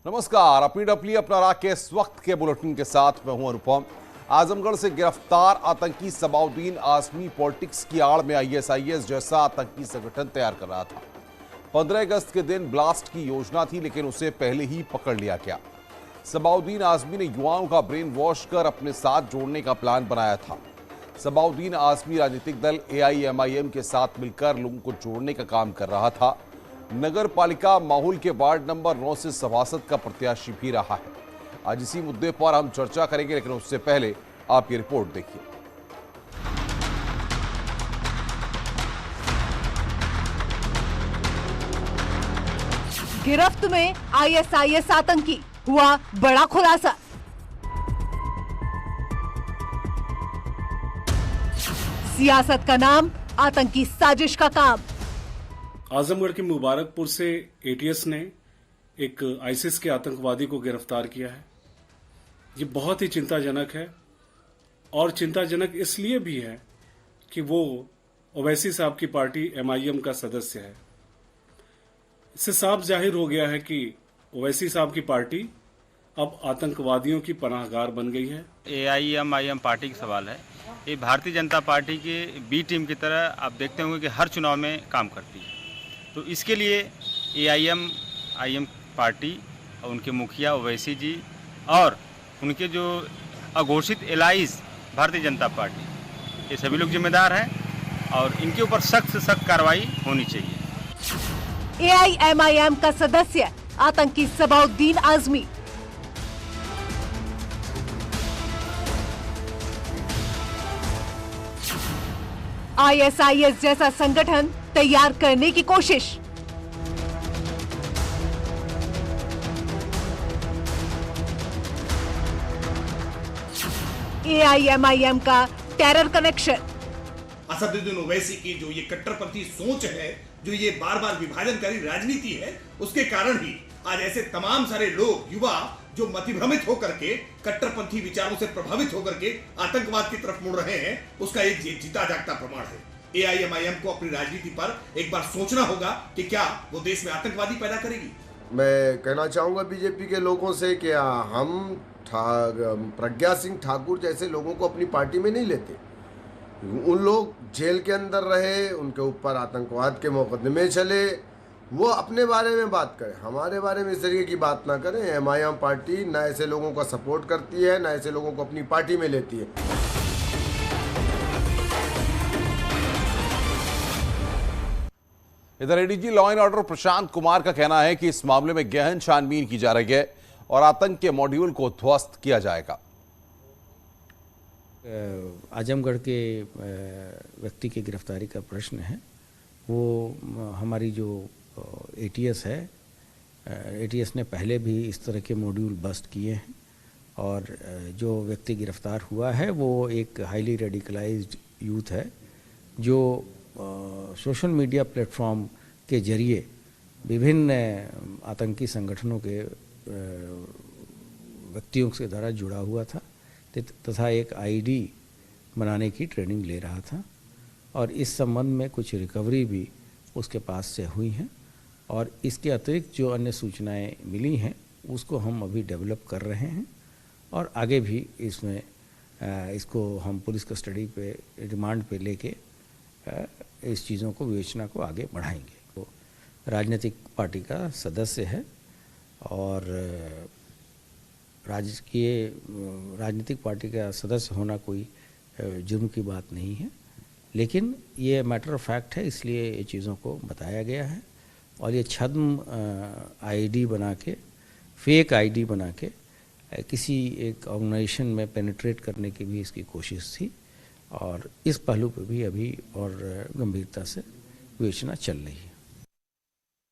नमस्कार, अपनी डपली अपना राग के इस वक्त के बुलेटिन के साथ मैं हूं अनुपम। आजमगढ़ से गिरफ्तार आतंकी सबाउद्दीन आजमी पॉलिटिक्स की आड़ में आईएसआईएस जैसा आतंकी संगठन तैयार कर रहा था। 15 अगस्त के दिन ब्लास्ट की योजना थी, लेकिन उसे पहले ही पकड़ लिया गया। सबाउद्दीन आजमी ने युवाओं का ब्रेन वॉश कर अपने साथ जोड़ने का प्लान बनाया था। सबाउद्दीन आजमी राजनीतिक दल एआईएमआईएम के साथ मिलकर लोगों को जोड़ने का काम कर रहा था। नगर पालिका माहौल के वार्ड नंबर 9 से सभासद का प्रत्याशी भी रहा है। आज इसी मुद्दे पर हम चर्चा करेंगे, लेकिन उससे पहले आप ये रिपोर्ट देखिए। गिरफ्त में आईएसआईएस आतंकी, हुआ बड़ा खुलासा। सियासत का नाम, आतंकी साजिश का काम। आजमगढ़ के मुबारकपुर से एटीएस ने एक आईसिस के आतंकवादी को गिरफ्तार किया है। ये बहुत ही चिंताजनक है, और चिंताजनक इसलिए भी है कि वो ओवैसी साहब की पार्टी एमआईएम का सदस्य है। इससे साफ जाहिर हो गया है कि ओवैसी साहब की पार्टी अब आतंकवादियों की पनाहगार बन गई है। एआईएमआईएम पार्टी का सवाल है। ये भारतीय जनता पार्टी के बी टीम की तरह आप देखते होंगे कि हर चुनाव में काम करती है। तो इसके लिए एआईएमआईएम पार्टी और उनके मुखिया ओवैसी जी और उनके जो अघोषित एलाइज भारतीय जनता पार्टी, ये सभी लोग जिम्मेदार हैं और इनके ऊपर सख्त से सख्त कार्रवाई होनी चाहिए। एआईएमआईएम का सदस्य आतंकी सबाउद्दीन आजमी। आईएसआईएस जैसा संगठन तैयार करने की कोशिश। एआईएमआईएम का टेरर कनेक्शन। असदुद्दीन ओवैसी की जो ये कट्टरपंथी सोच है, जो ये बार बार विभाजनकारी राजनीति है, उसके कारण ही आज ऐसे तमाम सारे लोग, युवा जो मतिभ्रमित होकर के कट्टरपंथी विचारों से प्रभावित होकर के आतंकवाद की तरफ मुड़ रहे हैं, उसका एक जीता जागता प्रमाण है। एआईएमआईएम को अपनी राजनीति पर एक बार सोचना होगा कि क्या वो देश में आतंकवादी पैदा करेगी। मैं कहना चाहूँगा बीजेपी के लोगों से कि हम प्रज्ञा सिंह ठाकुर जैसे लोगों को अपनी पार्टी में नहीं लेते। उन लोग जेल के अंदर रहे, उनके ऊपर आतंकवाद के मुकदमे चले, वो अपने बारे में बात करें, हमारे बारे में इस तरीके की बात ना करें। एमआईएम पार्टी ना ऐसे लोगों का सपोर्ट करती है, ना ऐसे लोगों को अपनी पार्टी में लेती है। इधर ADG law and order Prashant Kumar का कहना है कि इस मामले में गहन छानबीन की जा रही है और आतंक के मॉड्यूल को ध्वस्त किया जाएगा। आजमगढ़ के व्यक्ति की गिरफ्तारी का प्रश्न है, वो हमारी जो एटीएस है, एटीएस ने पहले भी इस तरह के मॉड्यूल बस्ट किए हैं, और जो व्यक्ति गिरफ्तार हुआ है वो एक हाईली रेडिकलाइज्ड यूथ है, जो सोशल मीडिया प्लेटफॉर्म के जरिए विभिन्न आतंकी संगठनों के व्यक्तियों के द्वारा जुड़ा हुआ था तथा एक आईडी बनाने की ट्रेनिंग ले रहा था, और इस संबंध में कुछ रिकवरी भी उसके पास से हुई हैं, और इसके अतिरिक्त जो अन्य सूचनाएं मिली हैं उसको हम अभी डेवलप कर रहे हैं, और आगे भी इसमें इसको हम पुलिस कस्टडी पे, रिमांड पे लेके इस चीज़ों को, विवेचना को आगे बढ़ाएंगे। वो राजनीतिक पार्टी का सदस्य है, और राजनीतिक पार्टी का सदस्य होना कोई जुर्म की बात नहीं है, लेकिन ये मैटर ऑफ फैक्ट है, इसलिए ये चीज़ों को बताया गया है। और ये छद्म आईडी बना के, फेक आईडी बना के किसी एक ऑर्गेनाइजेशन में पेनिट्रेट करने की भी इसकी कोशिश थी, और इस पहलू पर भी अभी और गंभीरता से विवेचना चल रही है।